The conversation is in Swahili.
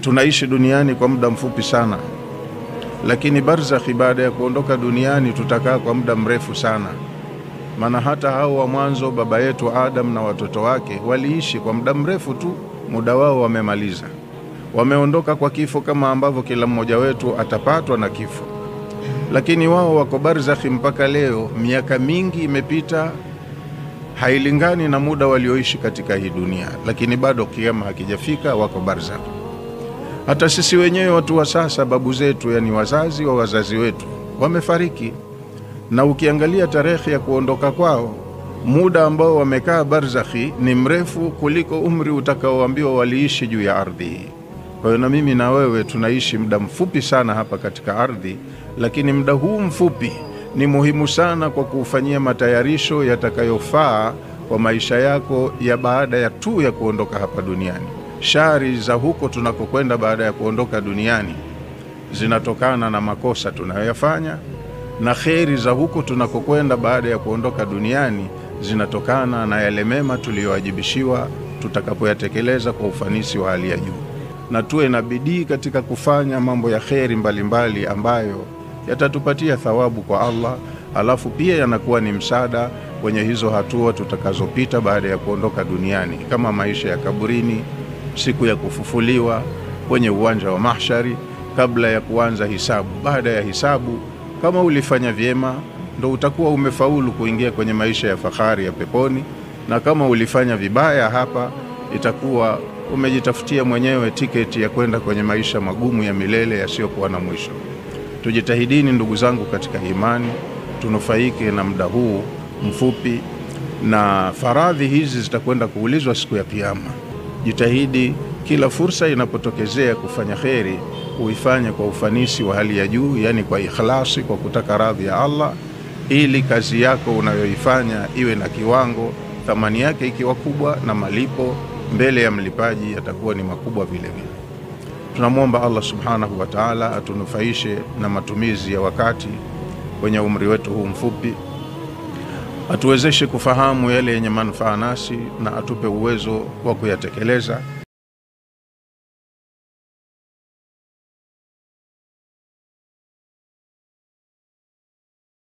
tunaishi duniani kwa muda mfupi sana, lakini barzakhi, baada ya kuondoka duniani tutakaa kwa muda mrefu sana. Maana hata hao wa mwanzo, baba yetu Adam na watoto wake, waliishi kwa muda mrefu tu, muda wao wamemaliza, wameondoka kwa kifo, kama ambavyo kila mmoja wetu atapatwa na kifo. Lakini wao wako barzakhi mpaka leo. Miaka mingi imepita, hailingani na muda walioishi katika hii dunia, lakini bado kiyama hakijafika, wako barzakhi. Hata sisi wenyewe watu wa sasa, babu zetu, yani wazazi wa wazazi wetu, wamefariki, na ukiangalia tarehe ya kuondoka kwao, muda ambao wamekaa barzakhi ni mrefu kuliko umri utakaoambiwa waliishi juu ya ardhi hii. Kwa hiyo na mimi na wewe tunaishi muda mfupi sana hapa katika ardhi, lakini muda huu mfupi ni muhimu sana kwa kufanyia matayarisho yatakayofaa kwa maisha yako ya baada ya tu ya kuondoka hapa duniani. Shari za huko tunakokwenda baada ya kuondoka duniani zinatokana na makosa tunayoyafanya, na kheri za huko tunakokwenda baada ya kuondoka duniani zinatokana na yale mema tuliyowajibishiwa tutakapoyatekeleza kwa ufanisi wa hali ya juu. Na tuwe na bidii katika kufanya mambo ya kheri mbalimbali ambayo yatatupatia thawabu kwa Allah, alafu pia yanakuwa ni msaada kwenye hizo hatua tutakazopita baada ya kuondoka duniani, kama maisha ya kaburini, siku ya kufufuliwa, kwenye uwanja wa mahshari, kabla ya kuanza hisabu. Baada ya hisabu, kama ulifanya vyema, ndo utakuwa umefaulu kuingia kwenye maisha ya fahari ya peponi, na kama ulifanya vibaya hapa, itakuwa umejitafutia mwenyewe tiketi ya kwenda kwenye maisha magumu ya milele yasiyokuwa na mwisho. Tujitahidini ndugu zangu katika imani, tunufaike na muda huu mfupi, na faradhi hizi zitakwenda kuulizwa siku ya Kiyama. Jitahidi kila fursa inapotokezea kufanya kheri uifanye kwa ufanisi wa hali ya juu, yani kwa ikhlasi, kwa kutaka radhi ya Allah, ili kazi yako unayoifanya iwe na kiwango, thamani yake ikiwa kubwa, na malipo mbele ya mlipaji yatakuwa ni makubwa vile vile. Tunamwomba Allah subhanahu wa ta'ala atunufaishe na matumizi ya wakati kwenye umri wetu huu mfupi, atuwezeshe kufahamu yale yenye manufaa nasi, na atupe uwezo wa kuyatekeleza.